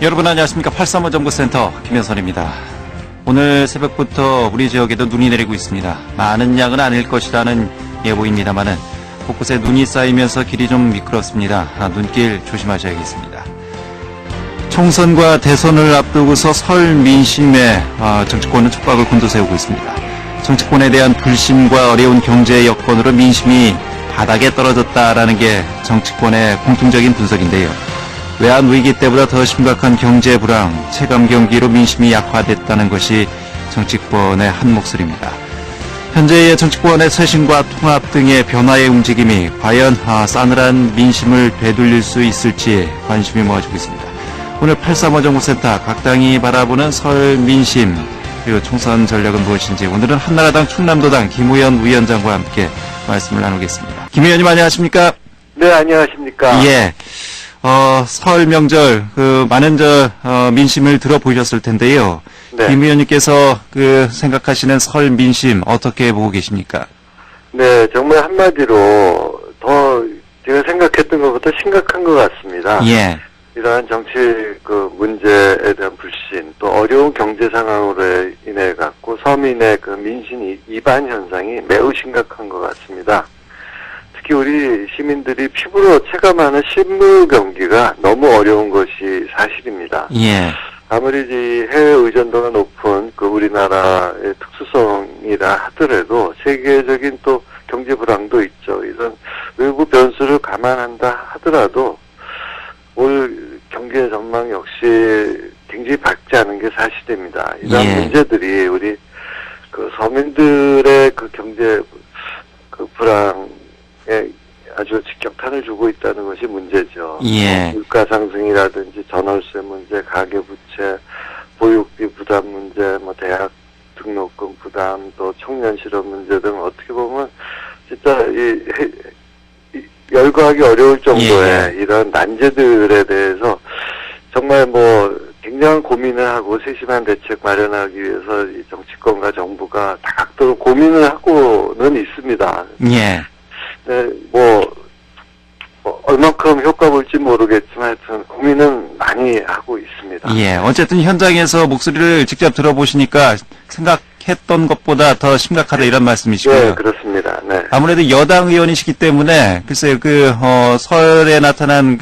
여러분 안녕하십니까. 835 정보센터 김현선입니다. 오늘 새벽부터 우리 지역에도 눈이 내리고 있습니다. 많은 양은 아닐 것이라는 예보입니다만은 곳곳에 눈이 쌓이면서 길이 좀 미끄럽습니다. 눈길 조심하셔야겠습니다. 총선과 대선을 앞두고서 설 민심에 정치권은 촉각을 곤두세우고 있습니다. 정치권에 대한 불신과 어려운 경제 여건으로 민심이 바닥에 떨어졌다라는 게 정치권의 공통적인 분석인데요. 외환 위기 때보다 더 심각한 경제 불황, 체감 경기로 민심이 약화됐다는 것이 정치권의 한 목소리입니다. 현재의 정치권의 쇄신과 통합 등의 변화의 움직임이 과연 싸늘한 민심을 되돌릴 수 있을지 관심이 모아지고 있습니다. 오늘 835 정보센터 각 당이 바라보는 설 민심 그리고 총선 전략은 무엇인지 오늘은 한나라당 충남도당 김우현 위원장과 함께 말씀을 나누겠습니다. 김 의원님 안녕하십니까? 네, 안녕하십니까? 예. 설 명절, 많은 민심을 들어보셨을 텐데요. 네. 김 의원님께서 생각하시는 설 민심 어떻게 보고 계십니까? 네, 정말 한마디로 더 제가 생각했던 것보다 심각한 것 같습니다. 예. 이러한 정치 문제에 대한 불신, 또 어려운 경제 상황으로 인해 갖고 서민의 민심 이반 현상이 매우 심각한 것 같습니다. 특히 우리 시민들이 피부로 체감하는 실무 경기가 너무 어려운 것이 사실입니다. 예. 아무리 해외 의존도가 높은 우리나라의 특수성이라 하더라도 세계적인 또 경제 불황도 있죠. 이런 외부 변수를 감안한다 하더라도 올 경제 전망 역시 굉장히 밝지 않은 게 사실입니다. 이런 예. 문제들이 우리 서민들의 경제 불황에 아주 직격탄을 주고 있다는 것이 문제죠. 예. 물가 상승이라든지 전월세 문제, 가계부채, 보육비 부담 문제, 대학 등록금 부담, 또 청년 실업 문제 등 어떻게 보면 진짜 열거하기 어려울 정도의 예. 이런 난제들에 대해서 정말 굉장한 고민을 하고 세심한 대책 마련하기 위해서 이 정치권과 정부가 다각도로 고민을 하고는 있습니다. 예. 네, 얼만큼 효과 볼지 모르겠지만 하여튼 고민은 많이 하고 있습니다. 예. 어쨌든 현장에서 목소리를 직접 들어보시니까 생각했던 것보다 더 심각하다 이런 말씀이시고요. 네, 그렇습니다. 네. 아무래도 여당 의원이시기 때문에 글쎄요, 설에 나타난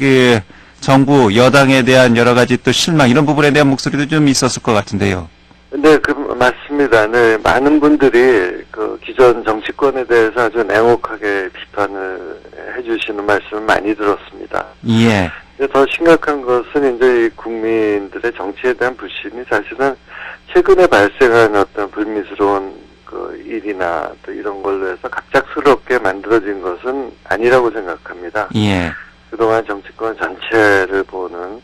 정부, 여당에 대한 여러 가지 또 실망 이런 부분에 대한 목소리도 좀 있었을 것 같은데요. 네, 맞습니다. 네, 많은 분들이 기존 정치권에 대해서 아주 냉혹하게 비판을 해주시는 말씀을 많이 들었습니다. 예. 더 심각한 것은 이제 국민들의 정치에 대한 불신이 사실은 최근에 발생한 어떤 불미스러운 일이나 또 이런 걸로 해서 갑작스럽게 만들어진 것은 아니라고 생각합니다. 예. 그동안 정치권 전체를 보는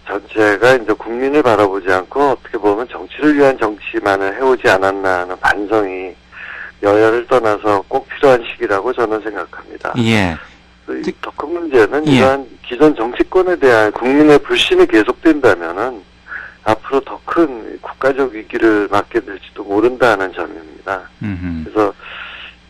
전체가 이제 국민을 바라보지 않고 어떻게 보면 정치를 위한 정치만을 해오지 않았나 하는 반성이 여야를 떠나서 꼭 필요한 시기라고 저는 생각합니다. 예. 더 큰 문제는 예. 이러한 기존 정치권에 대한 국민의 불신이 계속된다면은 앞으로 더 큰 국가적 위기를 맞게 될지도 모른다는 점입니다. 그래서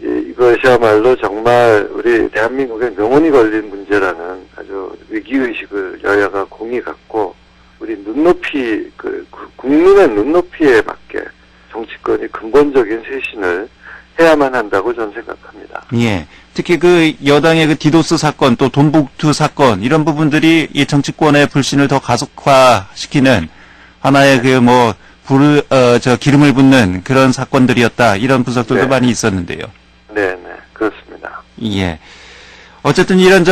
이것이야말로 정말 우리 대한민국의 명운이 걸린 문제라는 아주 위기의식을 여야가 공히 갖고 우리 눈높이, 국민의 눈높이에 맞게 정치권이 근본적인 쇄신을 해야만 한다고 저는 생각합니다. 예. 특히 여당의 디도스 사건 또 돈봉투 사건 이런 부분들이 이 정치권의 불신을 더 가속화시키는 하나의 기름을 붓는 그런 사건들이었다. 이런 분석들도 네. 많이 있었는데요. 네, 그렇습니다. 예. 어쨌든 이런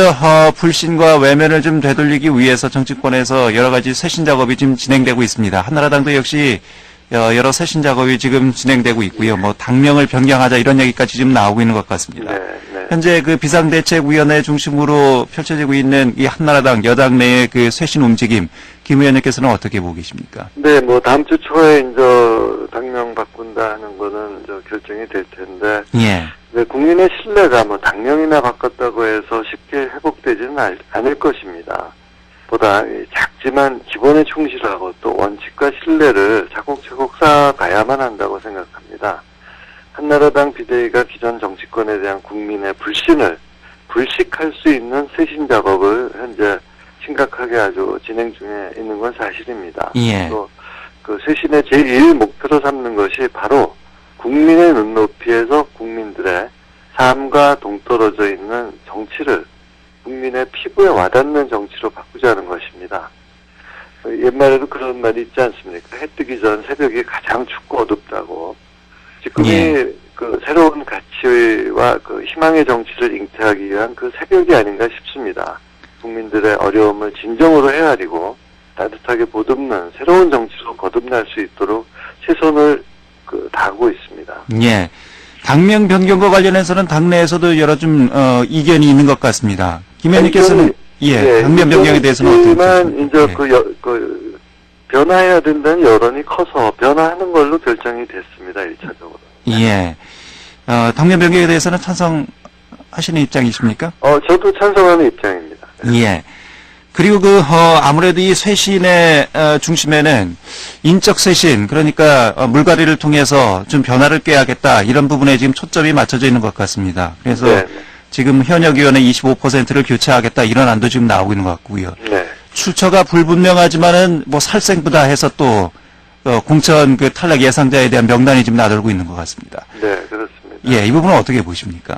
불신과 외면을 좀 되돌리기 위해서 정치권에서 여러 가지 쇄신 작업이 지금 진행되고 있습니다. 한나라당도 역시 여러 쇄신 작업이 지금 진행되고 있고요. 당명을 변경하자 이런 얘기까지 지금 나오고 있는 것 같습니다. 네. 현재 비상대책위원회 중심으로 펼쳐지고 있는 이 한나라당 여당 내의 쇄신 움직임, 김 의원님께서는 어떻게 보고 계십니까? 네, 다음 주 초에 당명 바꾼다 하는 거는 결정이 될 텐데. 예. 네, 국민의 신뢰가 당명이나 바꿨다고 해서 쉽게 회복되지는 않을 것입니다. 보다 작지만 기본에 충실하고 또 원칙과 신뢰를 차곡차곡 쌓아가야만 한다고 생각합니다. 한나라당 비대위가 기존 정치권에 대한 국민의 불신을 불식할 수 있는 쇄신 작업을 현재 심각하게 아주 진행 중에 있는 건 사실입니다. 예. 또 그 쇄신의 제1 목표로 삼는 것이 바로 국민의 눈높이에서 국민들의 삶과 동떨어져 있는 정치를 국민의 피부에 와닿는 정치로 바꾸자는 것입니다. 옛말에도 그런 말이 있지 않습니까? 해 뜨기 전 새벽이 가장 춥고 어둡다고. 지금이 예. 그 새로운 가치와 그 희망의 정치를 잉태하기 위한 그 새벽이 아닌가 싶습니다. 국민들의 어려움을 진정으로 헤아리고 따뜻하게 보듬는 새로운 정치로 거듭날 수 있도록 최선을 다하고 있습니다. 예. 당명 변경과 관련해서는 당내에서도 여러 좀 이견이 있는 것 같습니다. 김 의원님께서는 당면 변경에 대해서는 어떻게 생각하십니까? 이제 변화해야 된다는 여론이 커서 변화하는 걸로 결정이 됐습니다. 1차적으로. 예. 당면 변경에 대해서는 찬성하시는 입장이십니까? 저도 찬성하는 입장입니다. 예. 그리고 아무래도 이 쇄신의 중심에는 인적 쇄신, 그러니까 물갈이를 통해서 좀 변화를 꾀하겠다, 이런 부분에 지금 초점이 맞춰져 있는 것 같습니다. 그래서 네. 지금 현역 의원의 25%를 교체하겠다, 이런 안도 지금 나오고 있는 것 같고요. 네. 출처가 불분명하지만은 뭐 살생부다 해서 또 공천 그 탈락 예상자에 대한 명단이 지금 나돌고 있는 것 같습니다. 네, 그렇습니다. 예, 이 부분은 어떻게 보십니까?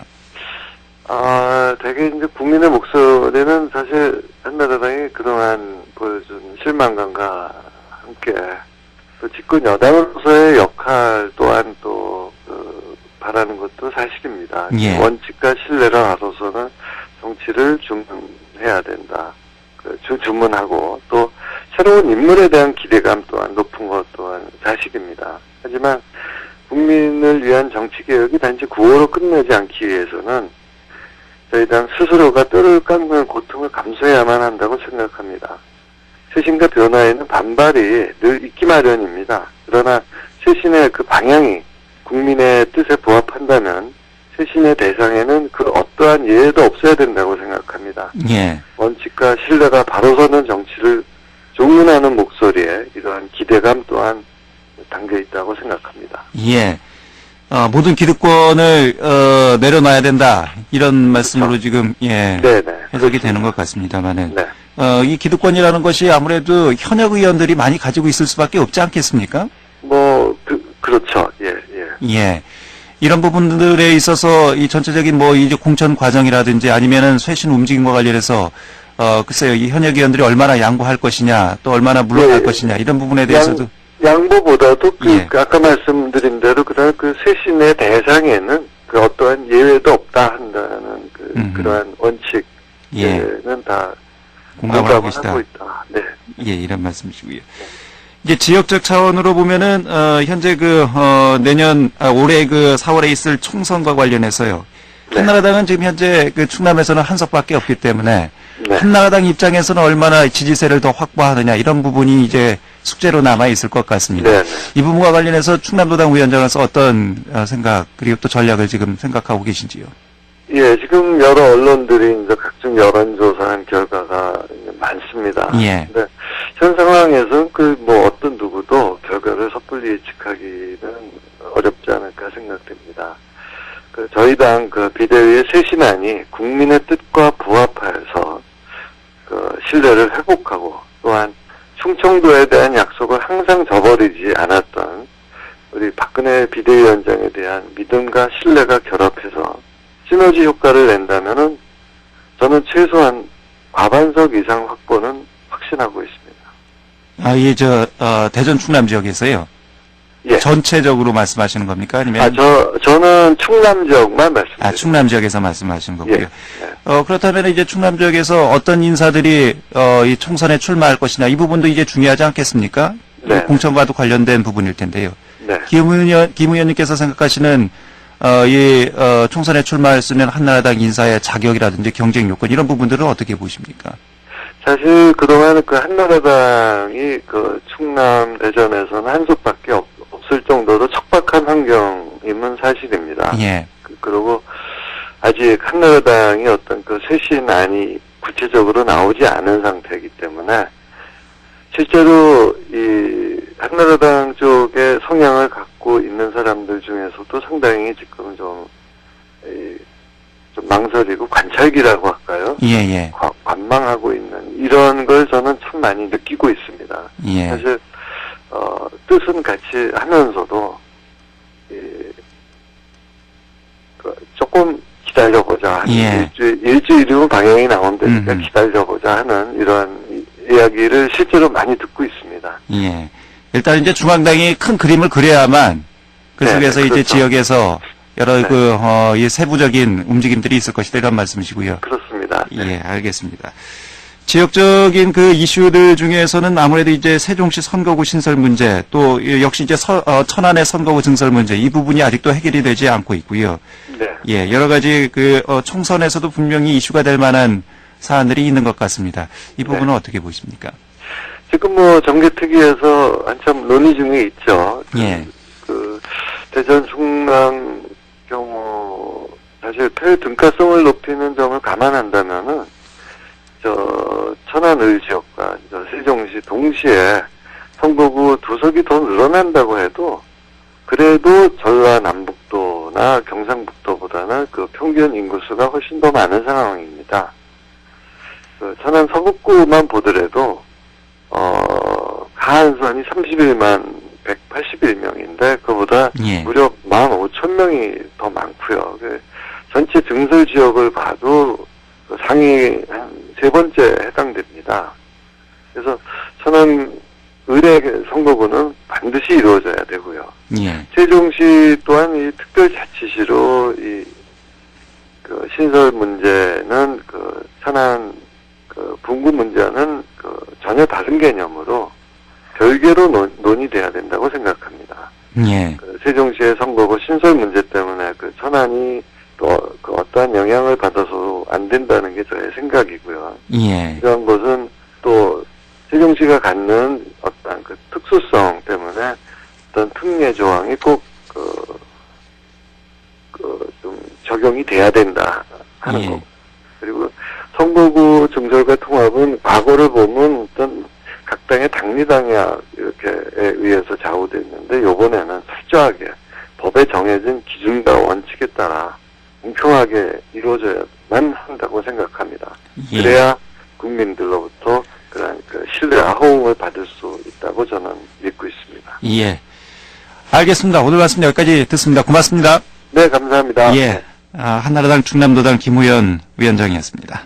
되게 이제 국민의 목소리는 사실 한나라당이 그동안 보여준 실망감과 함께 또 집권 여당으로서의 역할 또한 또 바라는 것도 사실입니다. 예. 원칙과 신뢰를 알아서는 정치를 주문해야 된다. 주문하고 또 새로운 인물에 대한 기대감 또한 높은 것 또한 사실입니다. 하지만 국민을 위한 정치 개혁이 단지 구호로 끝내지 않기 위해서는 저희 당 스스로가 뼈를 깎는 고통을 감수해야만 한다고 생각합니다. 쇄신과 변화에는 반발이 늘 있기 마련입니다. 그러나 쇄신의 그 방향이 국민의 뜻에 부합한다면 쇄신의 대상에는 그 어떠한 예외도 없어야 된다고 생각합니다. 예. 원칙과 신뢰가 바로 서는 정치를 조문하는 목소리에 이러한 기대감 또한 담겨 있다고 생각합니다. 예. 모든 기득권을 내려놔야 된다, 이런 말씀으로 그렇죠. 지금 네네. 해석이 되는 것 같습니다만은 네. 이 기득권이라는 것이 아무래도 현역 의원들이 많이 가지고 있을 수밖에 없지 않겠습니까? 그렇죠. 예. 예. 이런 부분들에 있어서 이 전체적인 이제 공천 과정이라든지 아니면은 쇄신 움직임과 관련해서 글쎄요, 이 현역 의원들이 얼마나 양보할 것이냐, 또 얼마나 물러날 것이냐, 이런 부분에 대해서도 양보보다도 예. 아까 말씀드린 대로 그 쇄신의 대상에는 그 어떠한 예외도 없다 한다는 그러한 원칙에는 예. 다 공감을 하고 계시다. 하고 있다. 네. 예, 이런 말씀이시고요. 이제 지역적 차원으로 보면은 현재 내년 올해 4월에 있을 총선과 관련해서요. 네. 한나라당은 지금 현재 충남에서는 한석밖에 없기 때문에 네. 한나라당 입장에서는 얼마나 지지세를 더 확보하느냐, 이런 부분이 이제 숙제로 남아 있을 것 같습니다. 네. 이 부분과 관련해서 충남도당 위원장으로서 어떤 생각, 그리고 또 전략을 지금 생각하고 계신지요? 예, 지금 여러 언론들이 이제 각종 여론조사한 결과가 많습니다. 예. 네. 현 상황에서는 어떤 누구도 결과를 섣불리 예측하기는 어렵지 않을까 생각됩니다. 저희 당 비대위의 쇄신안이 국민의 뜻과 부합하여서 신뢰를 회복하고 또한 충청도에 대한 약속을 항상 저버리지 않았던 우리 박근혜 비대위원장에 대한 믿음과 신뢰가 결합해서 시너지 효과를 낸다면은 저는 최소한 과반석 이상 확보는 확신하고 있습니다. 대전 충남 지역에서요? 예. 전체적으로 말씀하시는 겁니까? 아니면? 저는 충남 지역만 말씀드립니다. 충남 지역에서 말씀하시는 거고요. 예. 그렇다면 이제 충남 지역에서 어떤 인사들이 이 총선에 출마할 것이냐, 이 부분도 이제 중요하지 않겠습니까? 네. 공천과도 관련된 부분일 텐데요. 네. 김 의원님께서 생각하시는 총선에 출마할 수 있는 한나라당 인사의 자격이라든지 경쟁 요건, 이런 부분들은 어떻게 보십니까? 사실 그동안 한나라당이 충남 대전에서는 한석밖에 없을 정도로 척박한 환경임은 사실입니다. 예. 그리고 아직 한나라당이 어떤 쇄신안이 구체적으로 나오지 않은 상태이기 때문에 실제로 이 한나라당 쪽의 성향을 갖고 있는 사람들 중에서도 상당히 지금 좀 망설이고 관찰기라고 할까요? 예. 관망하고 있는 이런 걸 저는 참 많이 느끼고 있습니다. 예. 사실 뜻은 같이 하면서도 조금 기다려보자. 예. 일주일이면 방향이 나온다니까 음흠. 기다려보자 하는 이런 이야기를 실제로 많이 듣고 있습니다. 예. 일단 이제 중앙당이 큰 그림을 그려야만 그 네, 속에서 이제 그렇죠. 지역에서 여러 네. 이 세부적인 움직임들이 있을 것이다 이런 말씀이시고요. 그렇습니다. 네. 예, 알겠습니다. 지역적인 그 이슈들 중에서는 아무래도 이제 세종시 선거구 신설 문제 또 역시 이제 천안의 선거구 증설 문제 이 부분이 아직도 해결이 되지 않고 있고요. 네. 예, 여러 가지 총선에서도 분명히 이슈가 될 만한 사안들이 있는 것 같습니다. 이 부분은 어떻게 보십니까? 지금 정개특위에서 한참 논의 중에 있죠. 예. 대전 충남 경우 사실 폐 등가성을 높이는 점을 감안한다면은 천안을 지역과 세종시 동시에 선거구 두석이 더 늘어난다고 해도 그래도 전라남북도나 경상북도보다는 그 평균 인구수가 훨씬 더 많은 상황입니다. 천안 서북구만 보더라도 가한선이 31만 181명인데 그보다 예. 무려 15,000명이 더 많고요. 전체 증설 지역을 봐도 상위 한 세 번째 해당됩니다. 그래서 천안 의뢰 선거구는 반드시 이루어져야 되고요. 예. 세종시 또한 이 특별자치시로 신설 문제는 천안 분구 문제는 전혀 다른 개념으로 별개로 논의돼야 된다고 생각합니다. 예. 세종시의 선거구 신설 문제 때문에 천안이 또 어떠한 영향을 받아서 안 된다는 게 저의 생각이고요. 예. 이런 것은 또 세종시가 갖는 어떤 특수성 때문에 어떤 특례 조항이 꼭 좀 적용이 돼야 된다 하는 예. 거. 그리고 선거구 증설과 통합은 과거를 보면 어떤 각 당의 당리당략 이렇게에 의해서 좌우됐는데 이번에는 철저하게 법에 정해진 기준과 원칙에 따라 공평하게 이루어져야만 한다고 생각합니다. 예. 그래야 국민들로부터 그런 신뢰와 호응을 받을 수 있다고 저는 믿고 있습니다. 예. 알겠습니다. 오늘 말씀 여기까지 듣습니다. 고맙습니다. 네, 감사합니다. 예. 한나라당 충남도당 김우현 위원장이었습니다.